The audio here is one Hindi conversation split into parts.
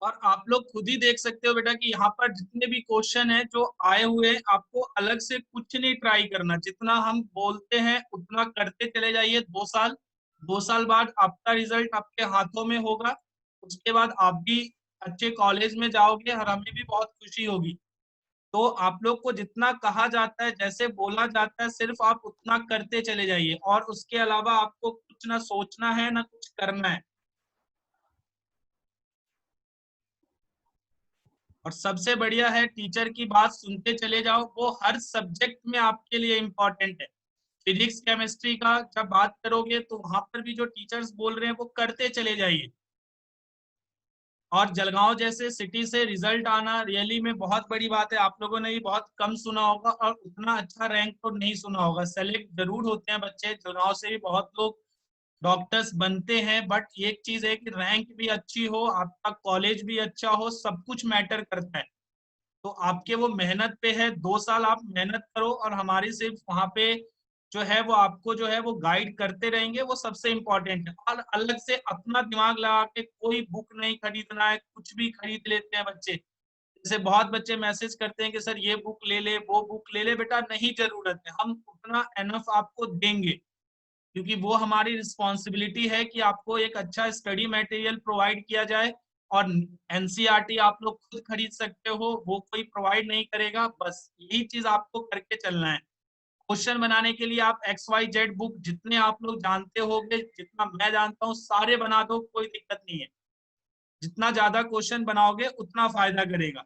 और आप लोग खुद ही देख सकते हो बेटा कि यहाँ पर जितने भी क्वेश्चन है जो आए हुए हैं, आपको अलग से कुछ नहीं ट्राई करना, जितना हम बोलते हैं उतना करते चले जाइए। 2 साल, 2 साल बाद आपका रिजल्ट आपके हाथों में होगा। उसके बाद आप भी अच्छे कॉलेज में जाओगे और हमें भी बहुत खुशी होगी। तो आप लोग को जितना कहा जाता है, जैसे बोला जाता है, सिर्फ आप उतना करते चले जाइए, और उसके अलावा आपको कुछ ना सोचना है ना कुछ करना है। और सबसे बढ़िया है, टीचर की बात सुनते चले जाओ, वो हर सब्जेक्ट में आपके लिए इम्पोर्टेंट है। फिजिक्स केमिस्ट्री का जब बात करोगे तो वहां पर भी जो टीचर्स बोल रहे हैं वो करते चले जाइए। और जलगांव जैसे सिटी से रिजल्ट आना रियली में बहुत बड़ी बात है। आप लोगों ने भी बहुत कम सुना होगा और उतना अच्छा रैंक तो नहीं सुना होगा। सेलेक्ट जरूर होते हैं बच्चे, जलगांव से भी बहुत लोग डॉक्टर्स बनते हैं, बट एक चीज है कि रैंक भी अच्छी हो, आपका कॉलेज भी अच्छा हो, सब कुछ मैटर करता है। तो आपके वो मेहनत पे है, 2 साल आप मेहनत करो, और हमारी सिर्फ वहां पे जो है वो आपको जो है वो गाइड करते रहेंगे, वो सबसे इम्पोर्टेंट है। और अलग से अपना दिमाग लगा के कोई बुक नहीं खरीदना है, कुछ भी खरीद लेते हैं बच्चे। जैसे बहुत बच्चे मैसेज करते हैं कि सर ये बुक ले ले, वो बुक ले ले, बेटा नहीं जरूरत है, हम उतना एनफ आपको देंगे, क्योंकि वो हमारी रिस्पॉन्सिबिलिटी है कि आपको एक अच्छा स्टडी मटेरियल प्रोवाइड किया जाए। और एनसीईआरटी आप लोग खुद खरीद सकते हो, वो कोई प्रोवाइड नहीं करेगा। बस यही चीज आपको करके चलना है। क्वेश्चन बनाने के लिए आप XYZ बुक जितने आप लोग जानते होंगे, जितना मैं जानता हूँ, सारे बना दो, कोई दिक्कत नहीं है। जितना ज्यादा क्वेश्चन बनाओगे उतना फायदा करेगा।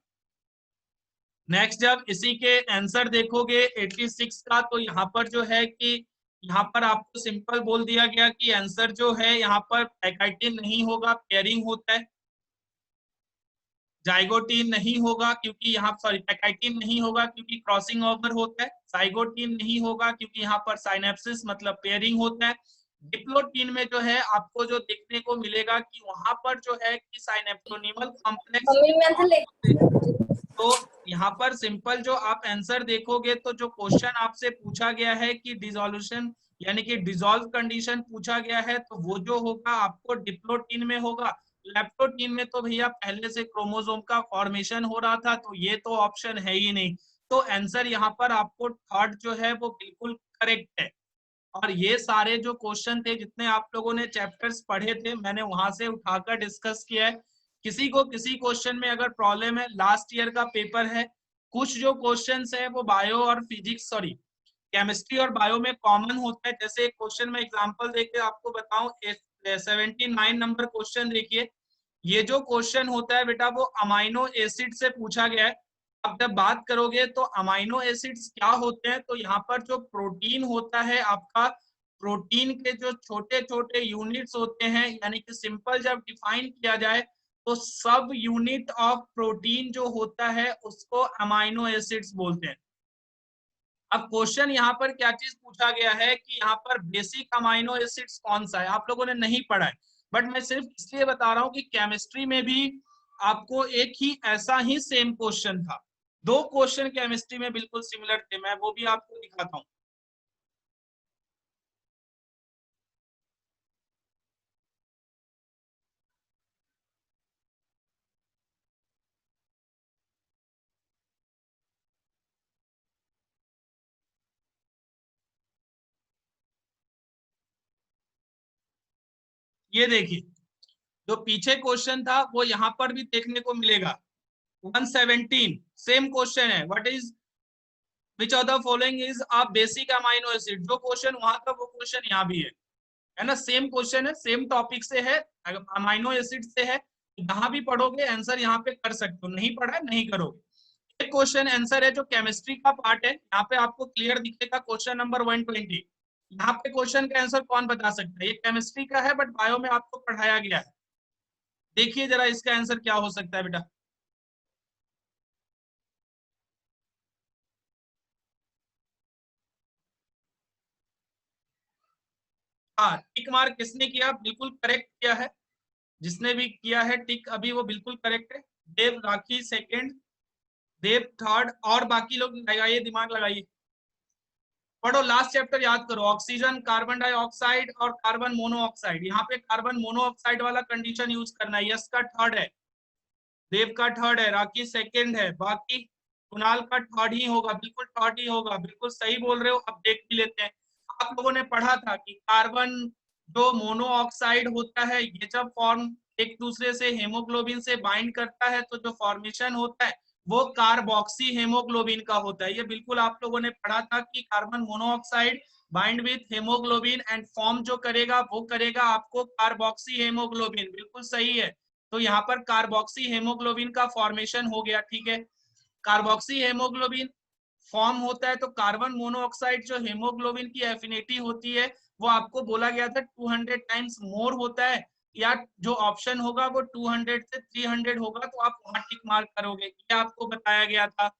नेक्स्ट, जब इसी के आंसर देखोगे 86 का, तो यहाँ पर जो है कि यहाँ पर आपको सिंपल बोल दिया गया कि आंसर जो है यहाँ पर पैकाइटिन नहीं होगा, पेयरिंग होता है। जाइगोटीन नहीं होगा क्योंकि यहाँ, सॉरी, पैकाइटिन नहीं होगा क्योंकि क्रॉसिंग ओवर होता है। साइगोटीन नहीं होगा क्योंकि यहाँ पर साइनेप्सिस मतलब पेयरिंग होता है। डिप्लोटीन में जो है आपको जो देखने को मिलेगा कि वहां पर जो है कि साइनेप्टोनिमल कॉम्प्लेक्स मम्मी मैं होते हैं। तो यहाँ पर सिंपल जो आप आंसर देखोगे, तो जो क्वेश्चन आपसे पूछा गया है कि डिसोल्यूशन यानी कि डिसॉल्व कंडीशन पूछा गया है, तो वो जो होगा आपको डिप्लोटीन में होगा। लेप्टोटीन में तो भैया पहले से क्रोमोसोम का फॉर्मेशन हो रहा था, तो ये तो ऑप्शन है ही नहीं। तो आंसर यहाँ पर आपको थर्ड जो है वो बिल्कुल करेक्ट है। और ये सारे जो क्वेश्चन थे, जितने आप लोगों ने चैप्टर्स पढ़े थे, मैंने वहां से उठाकर डिस्कस किया है। किसी को किसी क्वेश्चन में अगर प्रॉब्लम है, लास्ट ईयर का पेपर है, कुछ जो क्वेश्चंस है वो बायो और फिजिक्स, सॉरी, केमिस्ट्री और बायो में कॉमन होता है। जैसे एक क्वेश्चन में एग्जांपल देके आपको बताऊं, 79 नंबर क्वेश्चन देखिए। ये जो क्वेश्चन होता है बेटा, वो अमाइनो एसिड से पूछा गया है। अब जब बात करोगे तो अमाइनो एसिड्स क्या होते हैं, तो यहाँ पर जो प्रोटीन होता है आपका, प्रोटीन के जो छोटे छोटे यूनिट्स होते हैं, यानी कि सिंपल जब डिफाइन किया जाए तो सब यूनिट ऑफ प्रोटीन जो होता है उसको अमाइनो एसिड्स बोलते हैं। अब क्वेश्चन यहाँ पर क्या चीज पूछा गया है कि यहाँ पर बेसिक अमाइनो एसिड्स कौन सा है, आप लोगों ने नहीं पढ़ा है, बट मैं सिर्फ इसलिए बता रहा हूँ कि केमिस्ट्री में भी आपको एक ही ऐसा ही सेम क्वेश्चन था। 2 क्वेश्चन केमिस्ट्री में बिल्कुल सिमिलर थे, मैं वो भी आपको दिखाता हूँ। ये देखिए, जो पीछे क्वेश्चन था वो यहाँ पर भी देखने को मिलेगा। 117 सेम क्वेश्चन है, what is which of the following is a basic amino acid. जो क्वेश्चन वहां था वो क्वेश्चन यहाँ भी है ना, सेम क्वेश्चन है, सेम टॉपिक से है, अमाइनो एसिड से है। जहां भी पढ़ोगे आंसर यहाँ पे कर सकते हो, नहीं पढ़ा नहीं करोगे। एक क्वेश्चन आंसर है जो केमिस्ट्री का पार्ट है, यहाँ पे आपको क्लियर दिखेगा क्वेश्चन नंबर 120। यहाँ पे क्वेश्चन का आंसर कौन बता सकता है, ये केमिस्ट्री का है बट बायो में आपको पढ़ाया गया है। देखिए जरा इसका आंसर क्या हो सकता है बेटा। हाँ, टिक मार्क किसने किया, बिल्कुल करेक्ट किया है। जिसने भी किया है टिक अभी, वो बिल्कुल करेक्ट है। देव राखी सेकंड, देव थर्ड, और बाकी लोग लगाइए, दिमाग लगाइए, पढ़ो, लास्ट चैप्टर याद करो। ऑक्सीजन, कार्बन डाइऑक्साइड और कार्बन मोनोऑक्साइड, यहाँ पे कार्बन मोनोऑक्साइड वाला कंडीशन यूज करना है, यस का थर्ड है। देव का थर्ड है, राकेश सेकंड है, बाकी कुणाल का थर्ड ही होगा, बिल्कुल थर्ड ही होगा, बिल्कुल सही बोल रहे हो। अब देख भी लेते हैं। आप लोगों ने पढ़ा था कि कार्बन जो मोनोऑक्साइड होता है, ये जब फॉर्म एक दूसरे से हेमोग्लोबिन से बाइंड करता है तो जो फॉर्मेशन होता है वो कार्बोक्सी हेमोग्लोबिन का होता है। ये बिल्कुल आप लोगों ने पढ़ा था कि carbon monoxide bind with haemoglobin and form जो करेगा वो करेगा आपको कार्बोक्सी हेमोग्लोबिन, बिल्कुल सही है। तो यहाँ पर कार्बोक्सी हेमोग्लोबिन का फॉर्मेशन हो गया, ठीक है। कार्बोक्सी हेमोग्लोबिन फॉर्म होता है तो कार्बन मोनोऑक्साइड जो हेमोग्लोबिन की एफिनिटी होती है वो आपको बोला गया था 200 टाइम्स मोर होता है, या जो ऑप्शन होगा वो 200 से 300 होगा, तो आप वहां टिक मार्क करोगे, ये आपको बताया गया था।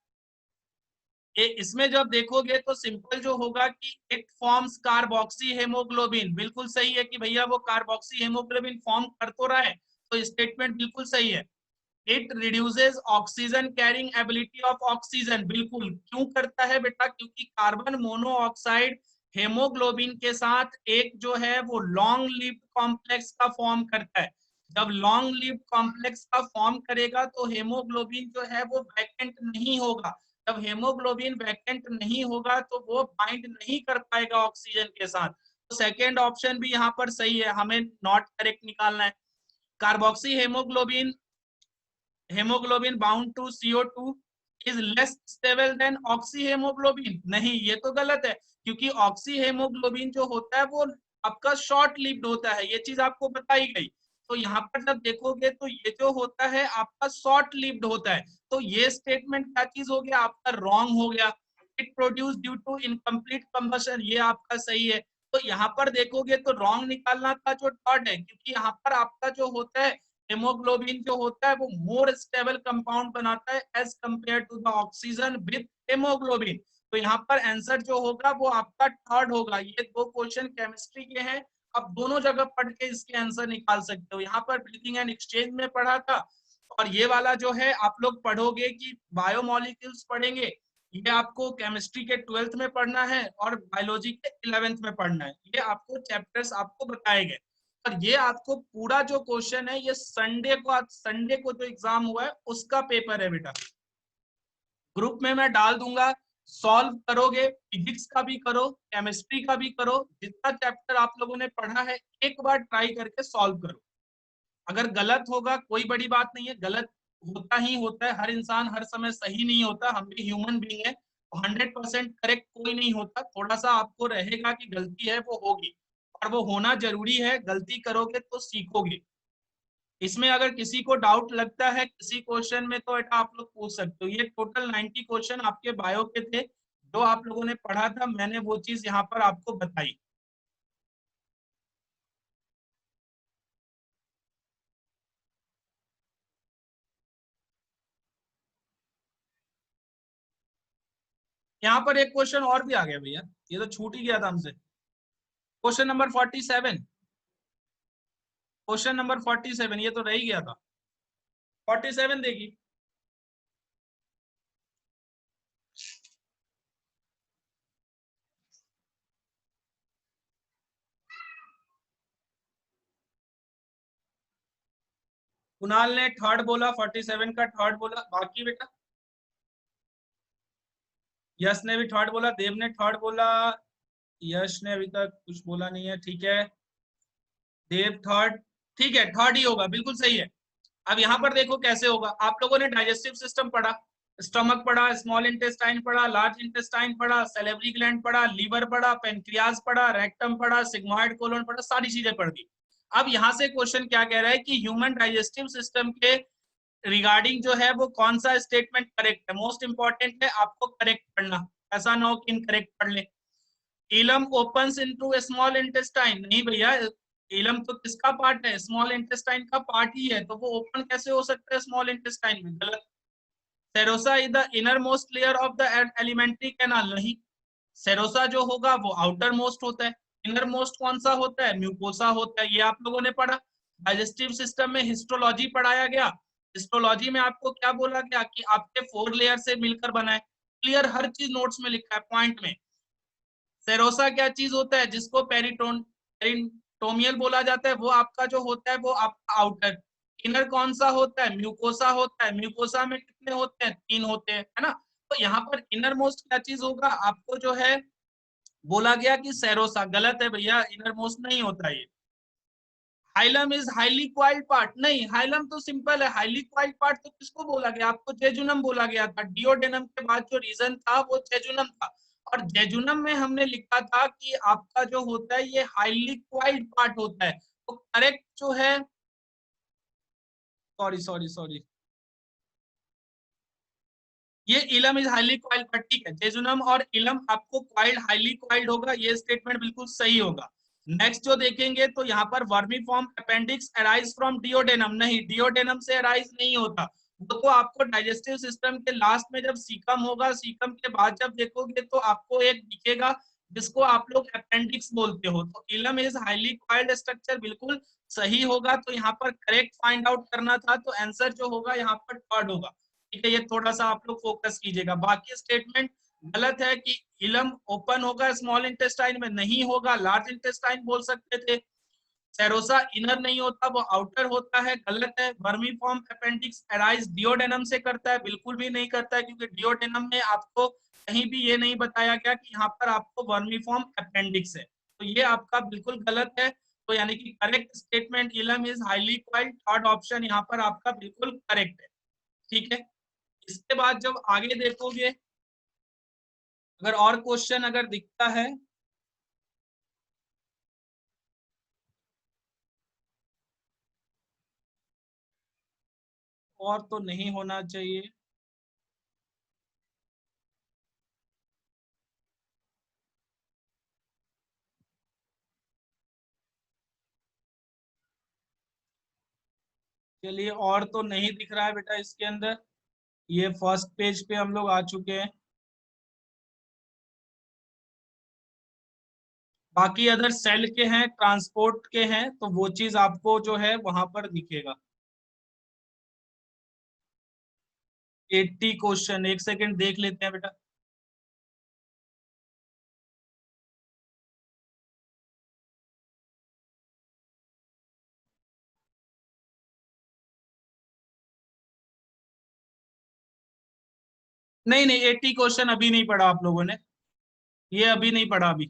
इसमें जब देखोगे तो सिंपल जो होगा कि इट फॉर्म्स कार्बोक्सी हेमोग्लोबिन, बिल्कुल सही है कि भैया वो कार्बोक्सी हेमोग्लोबिन फॉर्म कर तो रहा है, तो स्टेटमेंट बिल्कुल सही है। It reduces oxygen carrying ability of oxygen, बिल्कुल क्यों करता है बेटा, क्योंकि कार्बन मोनोऑक्साइड हेमोग्लोबिन के साथ एक जो है वो लॉन्ग लिव्ड कॉम्प्लेक्स का फॉर्म करता है। जब लॉन्ग लिव्ड कॉम्प्लेक्स का फॉर्म करेगा तो हेमोग्लोबिन जो है वो वैकेंट नहीं होगा। जब हेमोग्लोबिन वैकेंट नहीं होगा तो वो बाइंड नहीं कर पाएगा ऑक्सीजन के साथ। तो सेकेंड ऑप्शन भी यहाँ पर सही है, हमें नॉट करेक्ट निकालना है। Carboxy haemoglobin bound to CO2 is less stable than oxy haemoglobin, नहीं ये तो गलत है, क्योंकि ऑक्सी हेमोग्लोबिन जो होता है वो आपका शॉर्ट लिव्ड होता है, ये चीज आपको बताई गई। तो यहाँ पर जब देखोगे तो ये जो होता है आपका शॉर्ट लिव्ड होता है, तो ये स्टेटमेंट क्या चीज हो गया आपका, रॉन्ग हो गया। It produce due to incomplete combustion, ये आपका सही है। तो यहाँ पर देखोगे तो रॉन्ग निकालना था जो थर्ड है, क्योंकि यहाँ पर आपका जो होता है हेमोग्लोबिन जो होता है वो मोर स्टेबल कंपाउंड बनाता है as compare to the oxygen with haemoglobin. तो यहाँ पर आंसर जो होगा वो आपका थर्ड होगा। ये दो क्वेश्चन केमिस्ट्री के हैं, आप दोनों जगह पढ़ के इसके आंसर निकाल सकते हो। यहाँ पर ब्रीथिंग एंड एक्सचेंज में पढ़ा था, और ये वाला जो है आप लोग पढ़ोगे कि बायोमोलिक्यूल्स पढ़ेंगे, ये आपको केमिस्ट्री के 12th में पढ़ना है और बायोलॉजी के 11th में पढ़ना है। ये आपको चैप्टर्स आपको बताए गए, और ये आपको पूरा जो क्वेश्चन है ये संडे को जो एग्जाम हुआ है उसका पेपर है बेटा। ग्रुप में मैं डाल दूंगा, सॉल्व करोगे, फिजिक्स का भी करो, केमिस्ट्री का भी करो, जितना चैप्टर आप लोगों ने पढ़ा है एक बार ट्राई करके सॉल्व करो। अगर गलत होगा कोई बड़ी बात नहीं है, गलत होता ही होता है, हर इंसान हर समय सही नहीं होता, हम भी ह्यूमन बीइंग है, 100% करेक्ट कोई नहीं होता, थोड़ा सा आपको रहेगा कि गलती है वो होगी, और वो होना जरूरी है, गलती करोगे तो सीखोगे। इसमें अगर किसी को डाउट लगता है किसी क्वेश्चन में तो बेटा आप लोग पूछ सकते हो। ये टोटल 90 क्वेश्चन आपके बायो के थे जो आप लोगों ने पढ़ा था, मैंने वो चीज यहाँ पर आपको बताई। यहाँ पर एक क्वेश्चन और भी आ गया भैया, ये तो छूट ही गया था हमसे। क्वेश्चन नंबर 47, क्वेश्चन नंबर 47 ये तो रह ही गया था। 47 देखिए, कुणाल ने थर्ड बोला, 47 का थर्ड बोला, बाकी बेटा यश ने भी थर्ड बोला, देव ने थर्ड बोला, यश ने अभी तक कुछ बोला नहीं है, ठीक है। देव थर्ड, ठीक है थर्ड ही होगा, बिल्कुल सही है। अब यहाँ पर देखो कैसे होगा, आप लोगों ने डाइजेस्टिव सिस्टम पढ़ा, स्टमक पढ़ा, स्मॉल इंटेस्टाइन पढ़ा, लार्ज इंटेस्टाइन पढ़ा, सेलेवरी ग्लैंड पढ़ा, लीवर पढ़ा, पेनक्रियाज पढ़ा, रेक्टम पढ़ा, सिग्मॉइड कोलन पढ़ा, सारी चीजें पढ़ दी। अब यहाँ से क्वेश्चन क्या कह रहा है कि ह्यूमन डाइजेस्टिव सिस्टम के रिगार्डिंग जो है वो कौन सा स्टेटमेंट करेक्ट है, मोस्ट इंपॉर्टेंट है आपको करेक्ट पढ़ना, ऐसा ना हो कि इनकरेक्ट पढ़ ले। इलम ओपन्स इनटू स्मॉल इंटेस्टाइन, नहीं भैया, इलम तो किसका पार्ट है, स्मॉल इंटेस्टाइन का पार्ट ही है, तो वो ओपन कैसे हो सकता है स्मॉल इंटेस्टाइन में, गलत। Serosa is the inner most layer of the alimentary canal, नहीं, सेरोसा जो होगा वो आउटर मोस्ट होता है, इनर मोस्ट कौन सा होता है, म्यूकोसा होता है, ये आप लोगों ने पढ़ा। डाइजेस्टिव सिस्टम में हिस्टोलॉजी पढ़ाया गया, हिस्टोलॉजी में आपको क्या बोला गया कि आपके 4 लेयर से मिलकर बना है, क्लियर, हर चीज नोट्स में लिखा है पॉइंट में। सेरोसा क्या चीज होता है, जिसको पेरिटोमियल बोला जाता है, वो आपका जो होता है वो आपका आउटर, इनर कौन सा होता है? म्यूकोसा होता है। म्यूकोसा में कितने होते हैं? 3 होते हैं, है ना। तो यहाँ पर इनर मोस्ट क्या चीज होगा? आपको जो है बोला गया कि सेरोसा, गलत है भैया, इनर मोस्ट नहीं होता ये। Hilum is highly coiled part, नहीं, हाइलम तो सिंपल है। हाईली क्वाइल्ड पार्ट तो किसको बोला गया? आपको जेजुनम बोला गया था। डिओडेनम के बाद जो रीजन था वो जेजुनम था, और जेजुनम में हमने लिखा था कि आपका जो होता है ये हाईली क्वाइल्ड पार्ट होता है। तो करेक्ट जो है, सॉरी सॉरी सॉरी, ये इलम इज हाईली क्वाइल्ड पार्ट, ठीक है। जेजुनम और इलम आपको क्वाइल्ड, हाईली क्वाइल्ड होगा, ये स्टेटमेंट बिल्कुल सही होगा। नेक्स्ट जो देखेंगे तो यहाँ पर vermiform appendix arise from duodenum, नहीं, डिओडेनम से अराइज नहीं होता। वो तो आपको डाइजेस्टिव सिस्टम के लास्ट में जब सीकम होगा, सीकम के बाद जब देखोगे तो आपको एक दिखेगा जिसको आप लोग अपेंडिक्स बोलते हो। तो इलम इज हाईली क्वाइल्ड स्ट्रक्चर बिल्कुल सही होगा। तो यहाँ पर करेक्ट फाइंड आउट करना था, तो आंसर जो होगा यहाँ पर थर्ड होगा, ठीक है। ये थोड़ा सा आप लोग फोकस कीजिएगा। बाकी स्टेटमेंट गलत है कि इलम ओपन होगा स्मॉल इंटेस्टाइन में, नहीं होगा, लार्ज इंटेस्टाइन बोल सकते थे। सेरोसा इनर नहीं होता, वो आउटर होता है, गलत है। वर्मीफॉर्म अपेंडिक्स अराइज डिओडेनम से करता है, बिल्कुल भी नहीं करता है, क्योंकि डिओडेनम में आपको कहीं भी ये नहीं बताया गया कि यहाँ पर आपको वर्मीफॉर्म अपेंडिक्स है। तो ये आपका बिल्कुल गलत है। तो यानी कि करेक्ट स्टेटमेंट इलम is highly coiled, third option यहाँ पर आपका बिल्कुल करेक्ट है, ठीक है। इसके बाद जब आगे देखोगे, अगर और क्वेश्चन अगर दिखता है, और तो नहीं होना चाहिए। चलिए, और तो नहीं दिख रहा है बेटा इसके अंदर। ये फर्स्ट पेज पे हम लोग आ चुके हैं। बाकी अदर सेल के हैं, ट्रांसपोर्ट के हैं, तो वो चीज आपको जो है वहां पर दिखेगा। 80 क्वेश्चन, एक सेकंड देख लेते हैं बेटा। नहीं नहीं, 80 क्वेश्चन अभी नहीं पढ़ा आप लोगों ने, ये अभी नहीं पढ़ा अभी।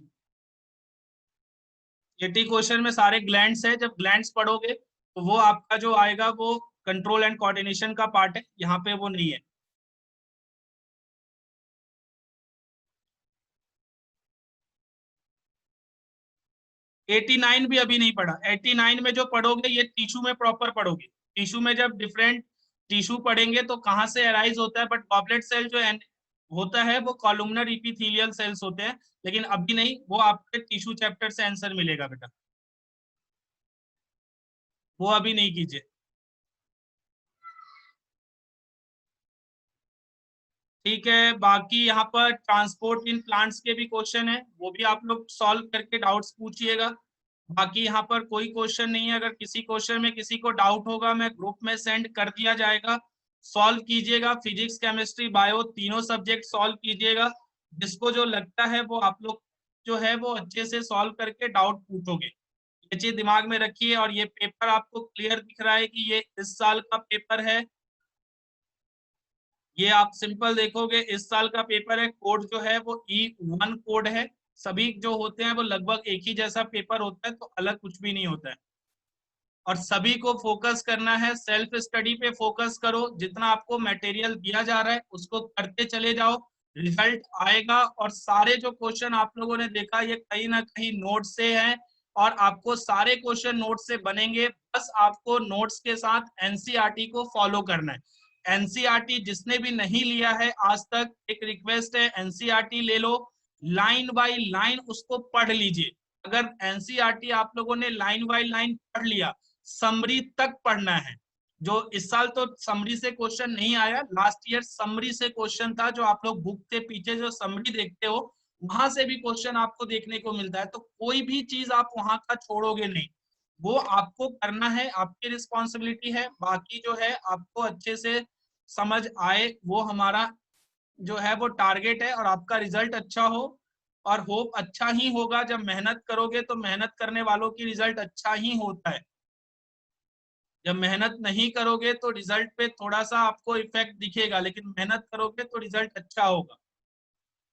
80 क्वेश्चन में सारे ग्लैंड्स है, जब ग्लैंड्स पढ़ोगे तो वो आपका जो आएगा वो कंट्रोल एंड कोऑर्डिनेशन का पार्ट है, यहाँ पे वो नहीं है। 89 भी अभी नहीं पढ़ा। 89 में जो पढ़ोगे ये टिश्यू में प्रॉपर पढ़ोगे। टिश्यू में जब डिफरेंट टिश्यू पढ़ेंगे तो कहाँ से अराइज होता है, बट गॉबलेट सेल जो होता है वो कॉलुमनर इपिथेलियल सेल्स होते हैं, लेकिन अभी नहीं, वो आपके टिश्यू चैप्टर से आंसर मिलेगा बेटा, वो अभी नहीं कीजिए। ठीक है, बाकी यहाँ पर ट्रांसपोर्ट इन प्लांट्स के भी क्वेश्चन है, वो भी आप लोग सॉल्व करके डाउट्स पूछिएगा। बाकी यहाँ पर कोई क्वेश्चन नहीं है। अगर किसी क्वेश्चन में किसी को डाउट होगा, मैं ग्रुप में सेंड कर दिया जाएगा, सॉल्व कीजिएगा। फिजिक्स केमिस्ट्री बायो तीनों सब्जेक्ट सॉल्व कीजिएगा। जिसको जो लगता है वो आप लोग जो है वो अच्छे से सॉल्व करके डाउट पूछोगे, ये चीज दिमाग में रखिए। और ये पेपर आपको क्लियर दिख रहा है कि ये इस साल का पेपर है। ये आप सिंपल देखोगे, इस साल का पेपर है। कोड जो है वो E1 कोड है। सभी जो होते हैं वो लगभग एक ही जैसा पेपर होता है, तो अलग कुछ भी नहीं होता है। और सभी को फोकस करना है, सेल्फ स्टडी पे फोकस करो। जितना आपको मटेरियल दिया जा रहा है उसको करते चले जाओ, रिजल्ट आएगा। और सारे जो क्वेश्चन आप लोगों ने देखा ये कहीं ना कहीं नोट से हैं, और आपको सारे क्वेश्चन नोट से बनेंगे। बस आपको नोट्स के साथ एनसीईआरटी को फॉलो करना है। एनसीईआरटी जिसने भी नहीं लिया है आज तक, एक रिक्वेस्ट है, एनसीईआरटी ले लो, लाइन बाय लाइन उसको पढ़ लीजिए। अगर एनसीईआरटी आप लोगों ने लाइन बाय लाइन पढ़ लिया, समरी तक पढ़ना है। जो इस साल तो समरी से क्वेश्चन नहीं आया, लास्ट ईयर समरी से क्वेश्चन था। जो आप लोग बुक के पीछे जो समरी देखते हो वहां से भी क्वेश्चन आपको देखने को मिलता है। तो कोई भी चीज आप वहां का छोड़ोगे नहीं, वो आपको करना है, आपकी रिस्पॉन्सिबिलिटी है। बाकी जो है आपको अच्छे से समझ आए वो हमारा जो है वो टारगेट है, और आपका रिजल्ट अच्छा हो। और होप अच्छा ही होगा, जब मेहनत करोगे तो मेहनत करने वालों की रिजल्ट अच्छा ही होता है। जब मेहनत नहीं करोगे तो रिजल्ट पे थोड़ा सा आपको इफेक्ट दिखेगा, लेकिन मेहनत करोगे तो रिजल्ट अच्छा होगा।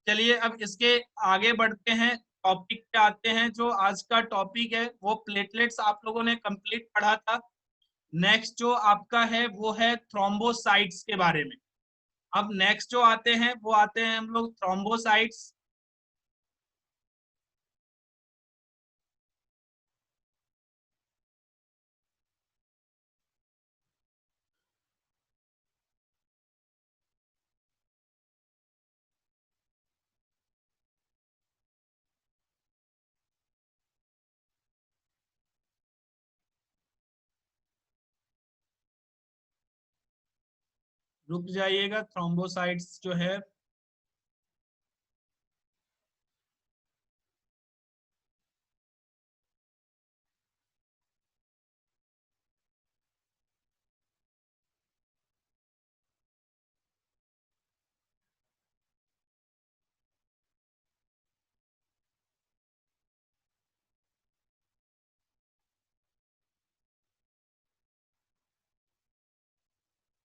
चलिए अब इसके आगे बढ़ते हैं, टॉपिक पे आते हैं। जो आज का टॉपिक है वो प्लेटलेट्स आप लोगों ने कंप्लीट पढ़ा था। नेक्स्ट जो आपका है वो है थ्रोम्बोसाइट्स के बारे में। अब नेक्स्ट जो आते हैं वो आते हैं हम लोग थ्रोम्बोसाइट्स। रुक जाइएगा, थ्रोम्बोसाइट्स जो है,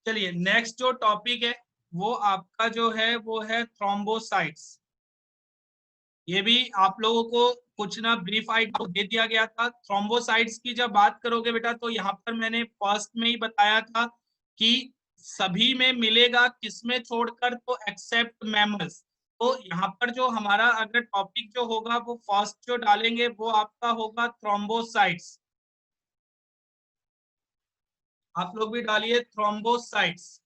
चलिए नेक्स्ट जो टॉपिक है वो आपका जो है वो है थ्रोम्बोसाइट्स। ये भी आप लोगों को कुछ ना ब्रीफ आइडिया दे दिया गया था। थ्रोम्बोसाइट्स की जब बात करोगे बेटा तो यहाँ पर मैंने फर्स्ट में ही बताया था कि सभी में मिलेगा, किसमें छोड़कर, तो एक्सेप्ट मैमल्स। तो यहाँ पर जो हमारा अगर टॉपिक जो होगा वो फर्स्ट जो डालेंगे वो आपका होगा थ्रोम्बोसाइट्स। आप लोग भी डालिए थ्रोम्बोसाइट्स।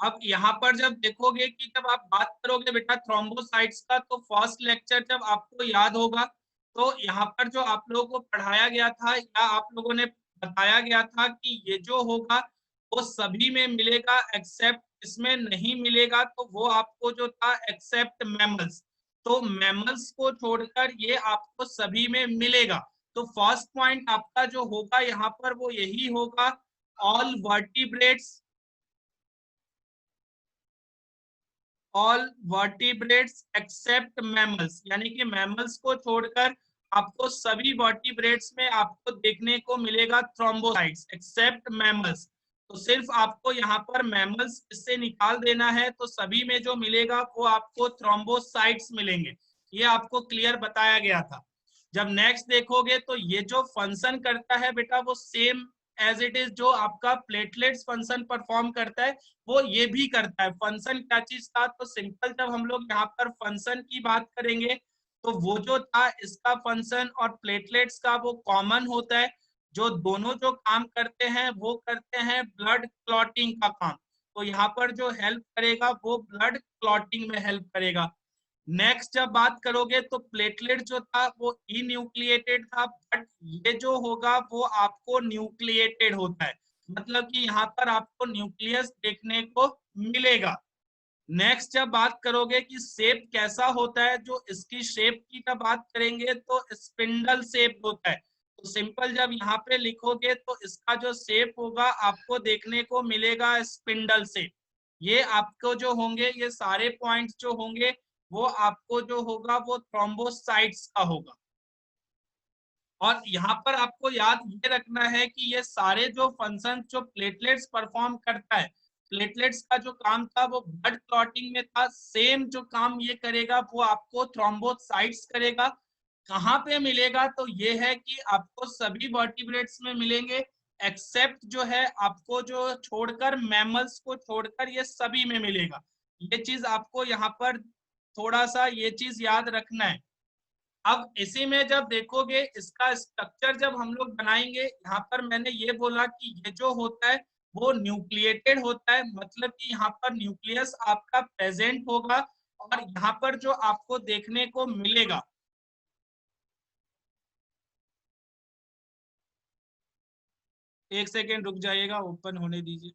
अब यहाँ पर जब देखोगे कि जब आप बात करोगे बेटा थ्रोम्बोसाइट्स का, तो फर्स्ट लेक्चर जब आपको याद होगा तो यहाँ पर जो आप लोगों को पढ़ाया गया था या आप लोगों ने बताया गया था कि ये जो होगा वो सभी में मिलेगा एक्सेप्ट इसमें नहीं मिलेगा, तो वो आपको जो था एक्सेप्ट मैमल्स। तो मैमल्स को छोड़कर ये आपको सभी में मिलेगा। तो फर्स्ट पॉइंट आपका जो होगा यहाँ पर वो यही होगा, all vertebrates, all vertebrates except mammals, यानी कि मैमल्स को छोड़कर आपको सभी वर्टिब्रेट्स में आपको देखने को मिलेगा थ्रोम्बोसाइट्स एक्सेप्ट मैमल्स। तो सिर्फ आपको यहाँ पर मैमल्स इससे निकाल देना है, तो सभी में जो मिलेगा वो आपको थ्रोम्बोसाइट्स मिलेंगे। ये आपको क्लियर बताया गया था। जब नेक्स्ट देखोगे तो ये जो फंक्शन करता है बेटा वो सेम एज इट इज जो आपका प्लेटलेट्स फंक्शन परफॉर्म करता है वो ये भी करता है। फंक्शन क्या चीज था, तो सिंपल जब हम लोग यहाँ पर फंक्शन की बात करेंगे तो वो जो था इसका फंक्शन और प्लेटलेट्स का वो कॉमन होता है। जो दोनों जो काम करते हैं वो करते हैं ब्लड क्लॉटिंग का काम। तो यहाँ पर जो हेल्प करेगा वो ब्लड क्लॉटिंग में हेल्प करेगा। नेक्स्ट जब बात करोगे तो प्लेटलेट जो था वो इन्यूक्लिएटेड था, बट ये जो होगा वो आपको न्यूक्लिएटेड होता है, मतलब कि यहाँ पर आपको न्यूक्लियस देखने को मिलेगा। नेक्स्ट जब बात करोगे कि शेप कैसा होता है, जो इसकी शेप की जब बात करेंगे तो स्पिंडल शेप होता है। तो सिंपल जब यहाँ पे लिखोगे तो इसका जो शेप होगा आपको देखने को मिलेगा स्पिंडल शेप। ये आपको जो होंगे ये सारे पॉइंट्स जो होंगे वो आपको जो होगा वो थ्रोम्बोसाइट्स का होगा। और यहाँ पर आपको याद ये रखना है कि ये सारे जो फंक्शन जो प्लेटलेट्स परफॉर्म करता है, प्लेटलेट्स का जो काम था वो ब्लड क्लॉटिंग में था, सेम जो काम ये करेगा वो आपको थ्रोम्बोसाइट्स करेगा। कहाँ पे मिलेगा, तो ये है कि आपको सभी वर्टिब्रेट्स में मिलेंगे एक्सेप्ट जो है आपको जो छोड़कर मैमल्स को छोड़कर ये सभी में मिलेगा। ये चीज आपको यहाँ पर थोड़ा सा ये चीज याद रखना है। अब इसी में जब देखोगे इसका स्ट्रक्चर जब हम लोग बनाएंगे, यहाँ पर मैंने ये बोला कि ये जो होता है वो न्यूक्लिएटेड होता है, मतलब कि यहाँ पर न्यूक्लियस आपका प्रेजेंट होगा और यहाँ पर जो आपको देखने को मिलेगा। एक सेकेंड रुक जाइएगा, ओपन होने दीजिए।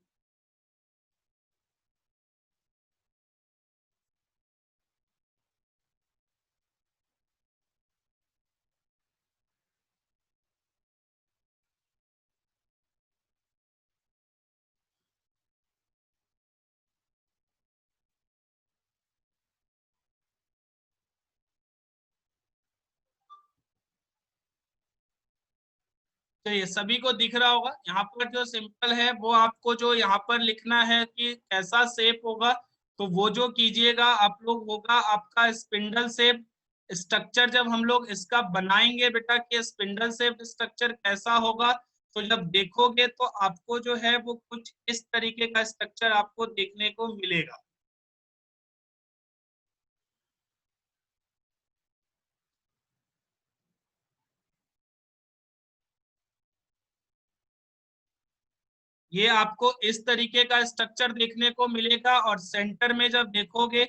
तो ये सभी को दिख रहा होगा। यहाँ पर जो सिंपल है वो आपको जो यहाँ पर लिखना है कि कैसा शेप होगा, तो वो जो कीजिएगा आप लोग होगा आपका स्पिंडल शेप स्ट्रक्चर। जब हम लोग इसका बनाएंगे बेटा कि स्पिंडल शेप स्ट्रक्चर कैसा होगा, तो जब देखोगे तो आपको जो है वो कुछ इस तरीके का स्ट्रक्चर आपको देखने को मिलेगा। ये आपको इस तरीके का स्ट्रक्चर देखने को मिलेगा। और सेंटर में जब देखोगे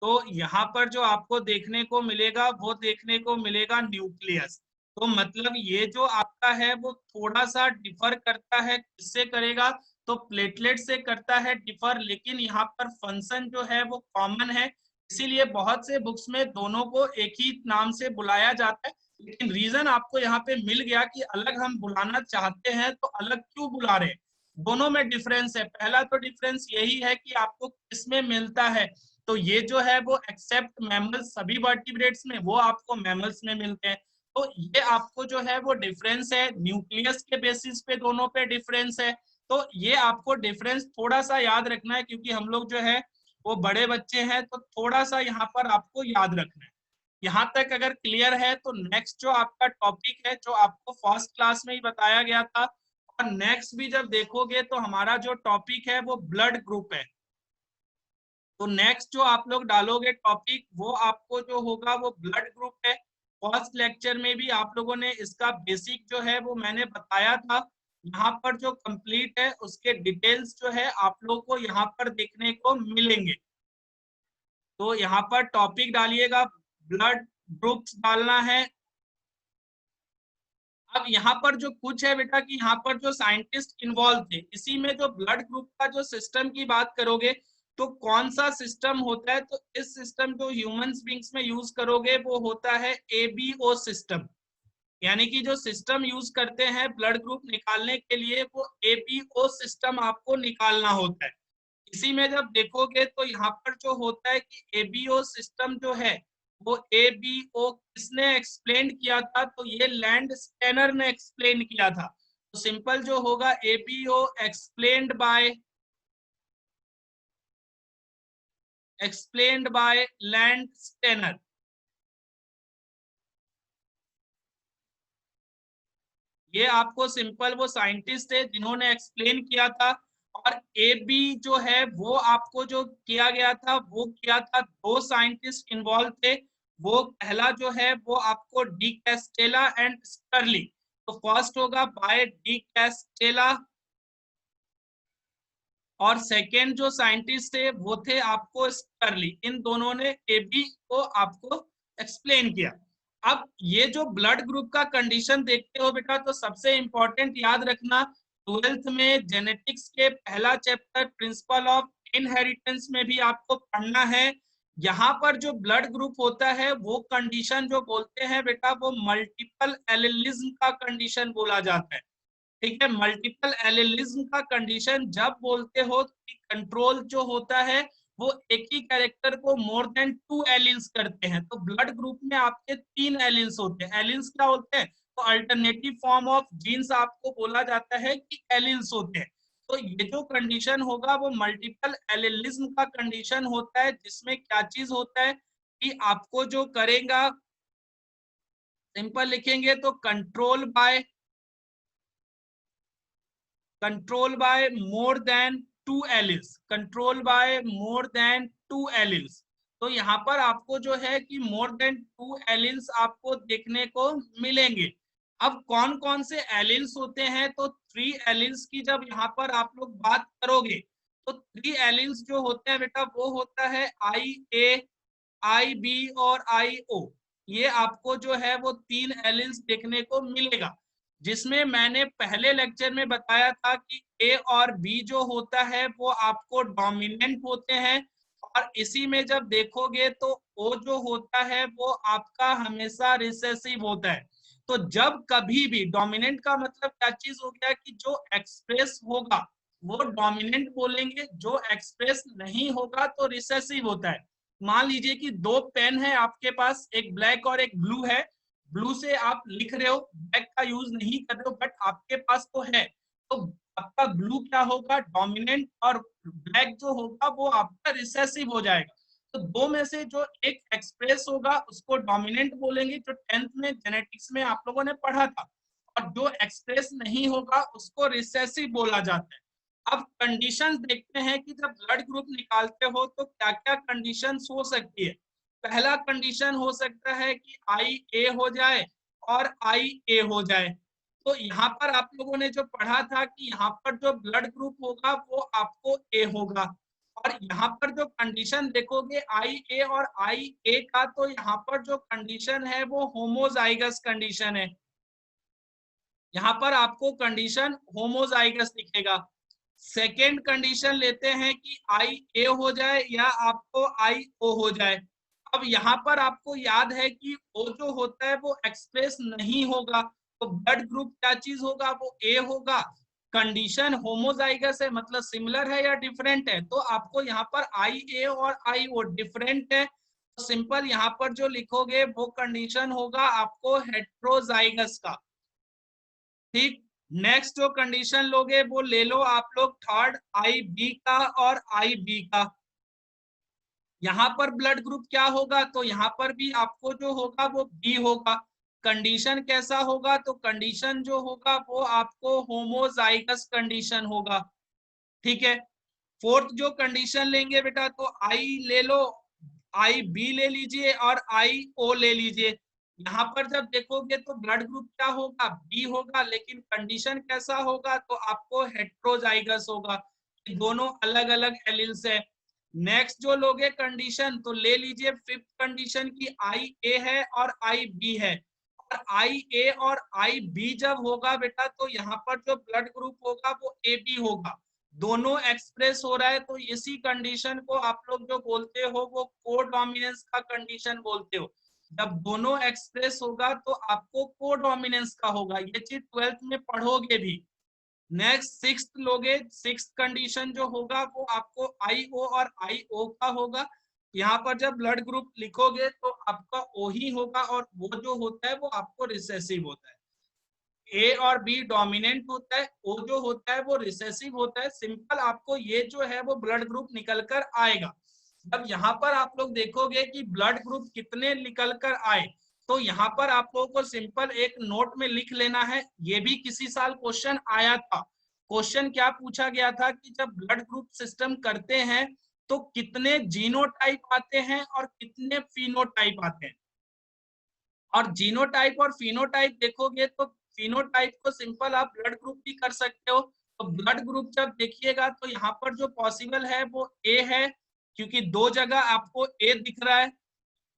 तो यहाँ पर जो आपको देखने को मिलेगा वो देखने को मिलेगा न्यूक्लियस। तो मतलब ये जो आपका है वो थोड़ा सा डिफर करता है, किससे करेगा, तो प्लेटलेट से करता है डिफर, लेकिन यहाँ पर फंक्शन जो है वो कॉमन है। इसीलिए बहुत से बुक्स में दोनों को एक ही नाम से बुलाया जाता है, लेकिन रीजन आपको यहाँ पे मिल गया कि अलग हम बुलाना चाहते हैं तो अलग क्यों बुला रहे हैं। दोनों में डिफरेंस है। पहला तो डिफरेंस यही है कि आपको किसमें मिलता है, तो ये जो है वो एक्सेप्ट मैमल्स, सभी वर्टिब्रेट्स में वो आपको मैमल्स में मिलते हैं। तो ये आपको जो है वो डिफरेंस है, न्यूक्लियस के बेसिस पे दोनों पे डिफरेंस है। तो ये आपको डिफरेंस थोड़ा सा याद रखना है, क्योंकि हम लोग जो है वो बड़े बच्चे हैं, तो थोड़ा सा यहाँ पर आपको याद रखना है। यहाँ तक अगर क्लियर है तो नेक्स्ट जो आपका टॉपिक है, जो आपको फर्स्ट क्लास में ही बताया गया था, और नेक्स्ट भी जब देखोगे तो हमारा जो टॉपिक है वो ब्लड ग्रुप है। तो नेक्स्ट जो आप लोग डालोगे टॉपिक वो आपको जो होगा वो ब्लड ग्रुप है। फर्स्ट लेक्चर में भी आप लोगों ने इसका बेसिक जो है वो मैंने बताया था। यहाँ पर जो कंप्लीट है उसके डिटेल्स जो है आप लोग को यहाँ पर देखने को मिलेंगे। तो यहाँ पर टॉपिक डालिएगा, ब्लड ग्रुप्स डालना है। अब यहाँ पर जो कुछ है बेटा कि यहाँ पर जो साइंटिस्ट इन्वॉल्व थे, इसी में जो ब्लड ग्रुप का जो सिस्टम की बात करोगे तो कौन सा सिस्टम होता है, तो इस सिस्टम जो ह्यूमन बींग्स में यूज करोगे वो होता है एबीओ सिस्टम। यानी कि जो सिस्टम यूज करते हैं ब्लड ग्रुप निकालने के लिए वो एबीओ सिस्टम आपको निकालना होता है। इसी में जब देखोगे तो यहाँ पर जो होता है कि एबीओ सिस्टम जो है वो एबीओ किसने एक्सप्लेन किया था, तो ये लैंड स्टेनर ने एक्सप्लेन किया था। तो सिंपल जो होगा ABO explained by Landsteiner. ये आपको सिंपल वो साइंटिस्ट है जिन्होंने एक्सप्लेन किया था। और ए बी जो है वो आपको जो किया गया था वो किया था, दो साइंटिस्ट इन्वॉल्व थे। वो पहला जो है वो आपको डी कैस्टेला एंड स्टर्ली। तो फर्स्ट होगा बाय डी कैस्टेला, और सेकेंड जो साइंटिस्ट थे वो थे आपको स्टर्ली। इन दोनों ने ए बी को आपको एक्सप्लेन किया। अब ये जो ब्लड ग्रुप का कंडीशन देखते हो बेटा, तो सबसे इंपॉर्टेंट याद रखना, 12th में जेनेटिक्स के पहला चैप्टर प्रिंसिपल ऑफ इनहेरिटेंस में भी आपको पढ़ना है। यहाँ पर जो ब्लड ग्रुप होता है वो कंडीशन जो बोलते हैं बेटा वो मल्टीपल एलिलिज्म का कंडीशन बोला जाता है। ठीक है, मल्टीपल एलिलिज्म का कंडीशन जब बोलते हो कि कंट्रोल जो होता है वो एक ही कैरेक्टर को मोर देन 2 एलिल्स करते हैं। तो ब्लड ग्रुप में आपके 3 एलिल्स होते हैं। एलिल्स क्या होते हैं, तो अल्टरनेटिव फॉर्म ऑफ जीन्स आपको बोला जाता है कि एलिल्स होते हैं। तो ये जो कंडीशन होगा वो मल्टीपल एलिलिज्म का कंडीशन होता है, जिसमें क्या चीज होता है कि आपको जो करेगा, सिंपल लिखेंगे तो control by more than 2 alleles, control by more than 2 alleles. तो यहाँ पर आपको जो है कि मोर देन 2 एलिल्स आपको देखने को मिलेंगे। अब कौन कौन से एलिल्स होते हैं, तो 3 एलिल्स की जब यहाँ पर आप लोग बात करोगे तो 3 एलिल्स जो होते हैं बेटा वो होता है आई ए, आई बी और आई ओ। ये आपको जो है वो 3 एलिल्स देखने को मिलेगा, जिसमें मैंने पहले लेक्चर में बताया था कि ए और बी जो होता है वो आपको डोमिनेंट होते हैं। और इसी में जब देखोगे तो ओ जो होता है वो आपका हमेशा रिसेसिव होता है। तो जब कभी भी डोमिनेंट का मतलब क्या चीज हो गया कि जो एक्सप्रेस होगा वो डोमिनेंट बोलेंगे, जो एक्सप्रेस नहीं होगा तो रिसेसिव होता है। मान लीजिए कि 2 पेन है आपके पास, एक ब्लैक और एक ब्लू है। ब्लू से आप लिख रहे हो, ब्लैक का यूज नहीं कर रहे हो, बट आपके पास तो है, तो आपका ब्लू क्या होगा, डोमिनेंट, और ब्लैक जो होगा वो आपका रिसेसिव हो जाएगा। तो दो में से जो एक एक्सप्रेस होगा उसको डोमिनेंट बोलेंगे, जो 10th में जेनेटिक्स में आप लोगों ने पढ़ा था, और जो एक्सप्रेस नहीं होगा उसको रिसेसिव बोला जाता है। अब कंडीशंस देखते हैं कि जब ब्लड ग्रुप निकालते हो तो क्या क्या कंडीशंस हो सकती है। पहला कंडीशन हो सकता है कि आई ए हो जाए और आई ए हो जाए। तो यहाँ पर आप लोगों ने जो पढ़ा था कि यहाँ पर जो ब्लड ग्रुप होगा वो आपको ए होगा, और यहाँ पर जो कंडीशन देखोगे आई ए और आई ए का, तो यहाँ पर जो कंडीशन है वो होमोजाइगस कंडीशन है। यहाँ पर आपको कंडीशन होमोजाइगस दिखेगा। सेकेंड कंडीशन लेते हैं कि आई ए हो जाए या आपको आई ओ हो जाए। अब यहाँ पर आपको याद है कि ओ जो होता है वो एक्सप्रेस नहीं होगा, तो ब्लड ग्रुप क्या चीज होगा, वो ए होगा। कंडीशन होमोजाइगस है, मतलब सिमिलर है या डिफरेंट है, तो आपको यहाँ पर आई ए और आई ओ डिफरेंट है, तो सिंपल यहाँ पर जो लिखोगे वो कंडीशन होगा आपको हेट्रोजाइगस का। ठीक, नेक्स्ट जो कंडीशन लोगे वो ले लो आप लोग थर्ड, आई बी का और आई बी का। यहाँ पर ब्लड ग्रुप क्या होगा, तो यहाँ पर भी आपको जो होगा वो बी होगा। कंडीशन कैसा होगा, तो कंडीशन जो होगा वो आपको होमोजाइगस कंडीशन होगा। ठीक है, फोर्थ जो कंडीशन लेंगे बेटा, तो आई ले लो, आई बी ले लीजिए और आई ओ ले लीजिए। यहाँ पर जब देखोगे तो ब्लड ग्रुप क्या होगा, बी होगा, लेकिन कंडीशन कैसा होगा, तो आपको हेट्रोजाइगस होगा, दोनों अलग अलग एलिल्स है। नेक्स्ट जो लोगे कंडीशन, तो ले लीजिए फिफ्थ कंडीशन की आई ए है और आई बी है, और आई ए और आई बी जब होगा बेटा, तो यहाँ पर जो ब्लड ग्रुप होगा वो ए बी होगा, दोनों एक्सप्रेस हो रहा है, तो इसी कंडीशन को आप लोग जो बोलते हो वो कोडोमिनेंस का कंडीशन बोलते हो। जब दोनों एक्सप्रेस होगा तो आपको कोडोमिनेंस का होगा, ये चीज 12th में पढ़ोगे भी। नेक्स्ट सिक्स्थ लोगे, सिक्स्थ कंडीशन जो होगा वो आपको आई ओ और आई ओ का होगा। यहाँ पर जब ब्लड ग्रुप लिखोगे तो आपका ओ ही होगा, और वो जो होता है वो आपको रिसेसिव होता है। ए और बी डोमिनेंट होता है, ओ जो होता है वो रिसेसिव होता है। सिंपल आपको ये जो है वो ब्लड ग्रुप निकल कर आएगा। जब यहाँ पर आप लोग देखोगे कि ब्लड ग्रुप कितने निकल कर आए, तो यहाँ पर आप लोगों को सिंपल एक नोट में लिख लेना है। ये भी किसी साल क्वेश्चन आया था। क्वेश्चन क्या पूछा गया था कि जब ब्लड ग्रुप सिस्टम करते हैं तो कितने जीनोटाइप आते हैं और कितने फिनोटाइप आते हैं। और जीनोटाइप और फिनोटाइप देखोगे तो फिनोटाइप को सिंपल आप ब्लड ग्रुप भी कर सकते हो। तो ब्लड ग्रुप जब देखिएगा तो यहाँ पर जो पॉसिबल है वो ए है, क्योंकि दो जगह आपको ए दिख रहा है,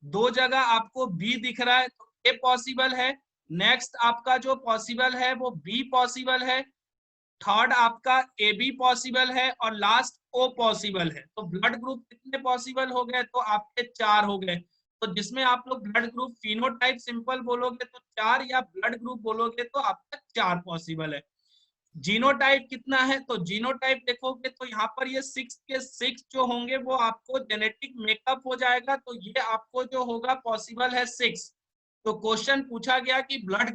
दो जगह आपको बी दिख रहा है, तो ए पॉसिबल है। नेक्स्ट आपका जो पॉसिबल है वो बी पॉसिबल है, थर्ड आपका ए बी पॉसिबल है, और लास्ट ओ पॉसिबल है। तो ब्लड ग्रुप कितने पॉसिबल हो गए, तो आपके 4 हो गए। तो जिसमें आप लोग ब्लड ग्रुप फिनोटाइप सिंपल बोलोगे तो 4, या ब्लड ग्रुप बोलोगे तो आपका 4 पॉसिबल है। जीनोटाइप कितना है, तो जीनोटाइप देखोगे तो यहाँ पर ये 6 के 6 जो होंगे वो आपको जेनेटिक मेकअप हो जाएगा, तो ये आपको जो होगा पॉसिबल है 6। तो क्वेश्चन पूछा गया कि ब्लड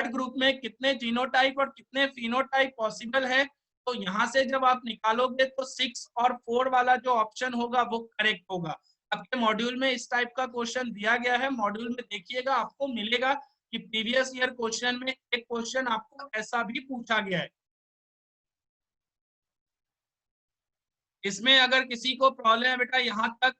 ग्रुप में कितने जीनोटाइप और कितने फिनोटाइप पॉसिबल है, तो यहाँ से जब आप निकालोगे तो 6 और 4 वाला जो ऑप्शन होगा वो करेक्ट होगा। आपके मॉड्यूल में इस टाइप का क्वेश्चन दिया गया है, मॉड्यूल में देखिएगा आपको मिलेगा कि प्रीवियस ईयर क्वेश्चन में एक क्वेश्चन आपको ऐसा भी पूछा गया है। इसमें अगर किसी को प्रॉब्लम है बेटा यहाँ तक